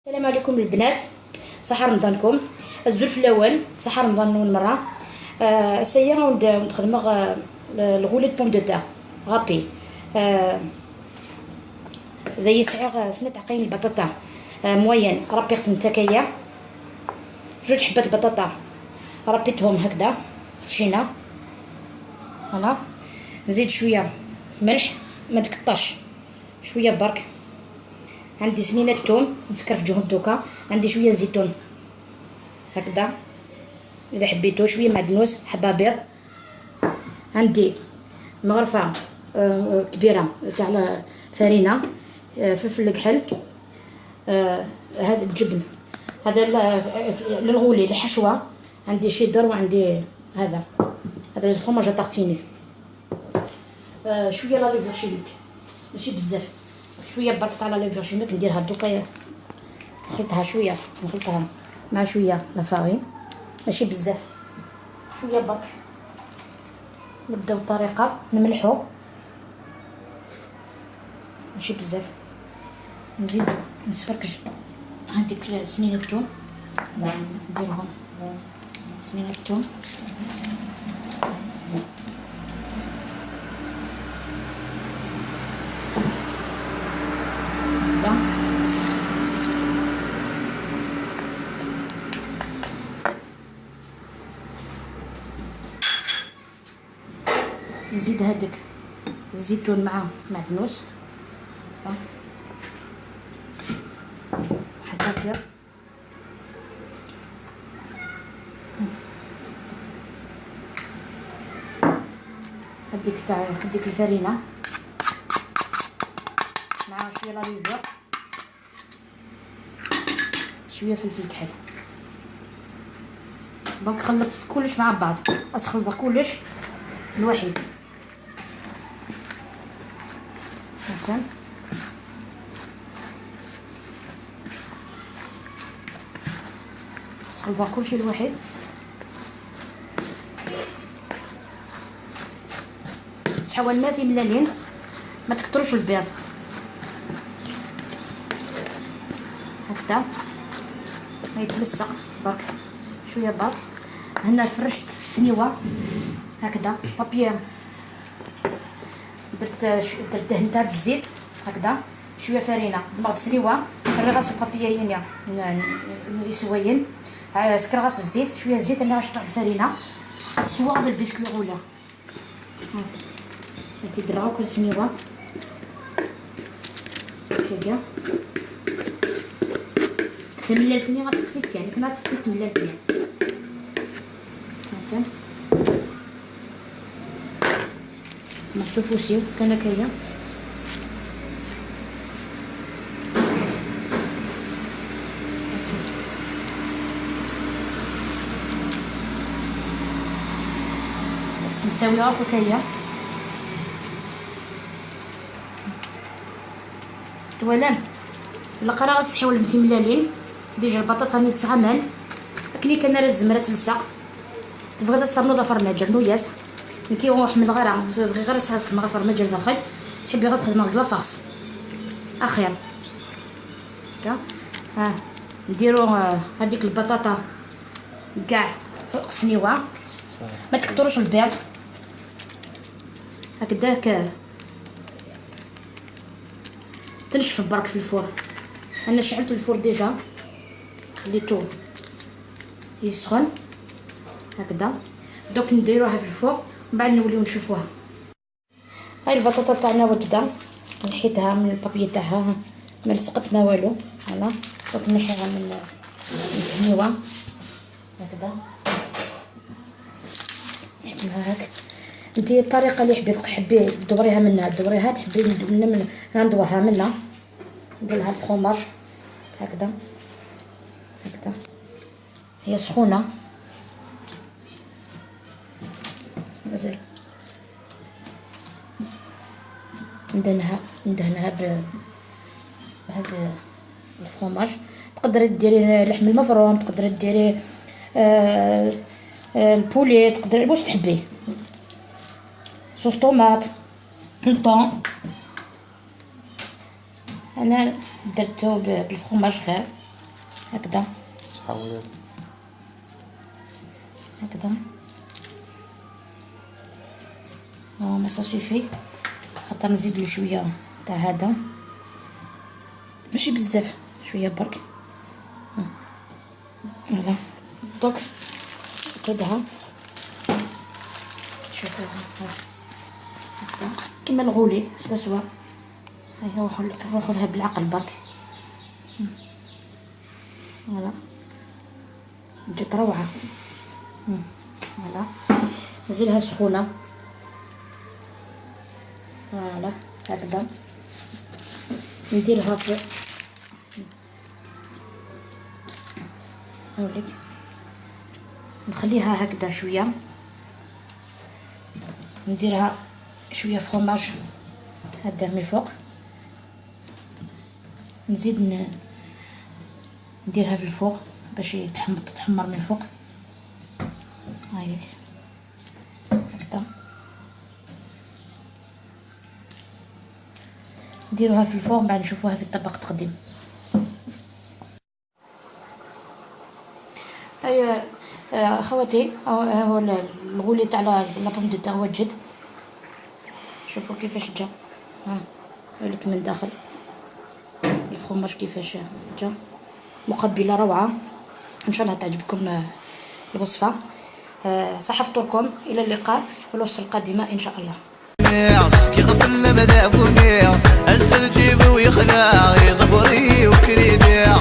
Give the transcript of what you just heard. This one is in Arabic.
السلام عليكم البنات، صحة رمضانكم. الزلف الاول صحة رمضان اول مره. سيا ونخدم الغولة بوم دو تاغ غابي. ذا يسعر سنة عقين البطاطا موين. ربي خدم تكايا جوج حبات بطاطا ربيتهم هكذا خشينا. هنا نزيد شويه ملح ما تقطاش، شويه برك. عندي سنينة توم نسكر في جهد دوكا. عندي شويه زيتون هكذا اذا حبيتو، شويه معدنوس، حبه بيض. عندي مغرفه كبيره تاع فرينه، فلفل كحل. هذا الجبن هذا للغولي الحشوه. عندي شيدر وعندي هذا الفرماج طارتيني. شويه لا ليفرشيميك ماشي بزاف، شويه برك تاع لا ليفرشيميك نديرها دوكا. نخلطها شويه، نخلطها مع شويه لا فارين ماشي بزاف، شويه برك. نبداو الطريقه نملحو ماشي بزاف. نزيدو نسفركج هذيك سنين الثوم، نديرهم سنين الثوم. نزيد هذاك الزيتون مع معدنوس حبه بيض. هذيك الفرينه مع شويه لا ليفر، شويه فلفل كحل. دونك خلطت كلش مع بعض، اسخلط كلش الوحيد. مثلا اسخلط كلشي الوحيد. تصحوا الماء في ملالين، ما تكتروش البيض هكذا ما يتلصق برك. شويه برك. هنا فرشت سنيوه هكذا بابيير، درت دهنتها بالزيت هكذا. شويه فرينه نبغض سنيوه رغاس البابيير يسوين. سكر غاس الزيت، شويه زيت. انا غنشطح الفرينه تسوى قبل البسكوي غولا. هادي درعو كل سنيوه هكاكا. تمللتني غتطفيت كان كنا تطفيت تمللتني هانتا. ما تشوفوش كان هكايا. مساويه هكايا. توالام القرا غتحول في ملالين. ديجا البطاطا نيت سغمان كني كان راه الزمره تلصق. تبغي تصرنوضه فرماجر نوياس نكي نروح من الغرا غير تخدم غير فرماجر داخل. تحبي غير تخدم غير لافاس اخير هكا. نديرو هذيك البطاطا كاع فوق سنيوه، ما تكثروش البيض هكذاك. تنشف برك في الفرن. انا شعلت الفور ديجا، خليته يسخن هكذا. دوك نديروها في الفور من بعد نوليو نشوفوها. هاي البطاطا تاعنا وجده، نحيتها من البابي تاعها ما لصقت ما والو. هنا دوك نحيها من السنيوه هكذا. نحكمها هاك. انتي الطريقه اللي حبي تدوريها منها دوريها، تحبي من ندورها منها ندير لها الفرماج هكذا هكذا. هي سخونه مازال ندهنها بهذا الفرomاج. تقدري ديري لحم المفروم، تقدري ديري البولي، تقدري واش تحبي، صوص طوماط، طون. انا درتو بالفرomاج غير هكذا هكذا. ما سافي خاطر نزيد له شويه تاع هذا، ماشي بزاف، شويه برك. فوالا دوك نقلبها. شوفوا هكذا كيما الغولي سوا. هاي روحوا لها بالعقل برك. فوالا جات روعه. فوالا مازالها سخونه. فوالا هكذا نديرها في هاوليك، نخليها هكذا شويه، نديرها شويه فرomاج هذا من الفوق، نزيد نديرها في الفوق باش تتحمر من الفوق. هايك هكذا نديروها في الفوق، بعد نشوفوها في الطبق التقديم. اي اخواتي، هو الغولي تاع لابوم دو تاع وجد. شوفوا كيفاش جا، ها لك من داخل الفرomاج كيفاش جا، مقبله روعه. ان شاء الله تعجبكم الوصفه. صحة فطوركم، الى اللقاء والوصفه القادمه ان شاء الله. يغفل المذاب وميع السل جيبه ويخلع يضفري وكريديع.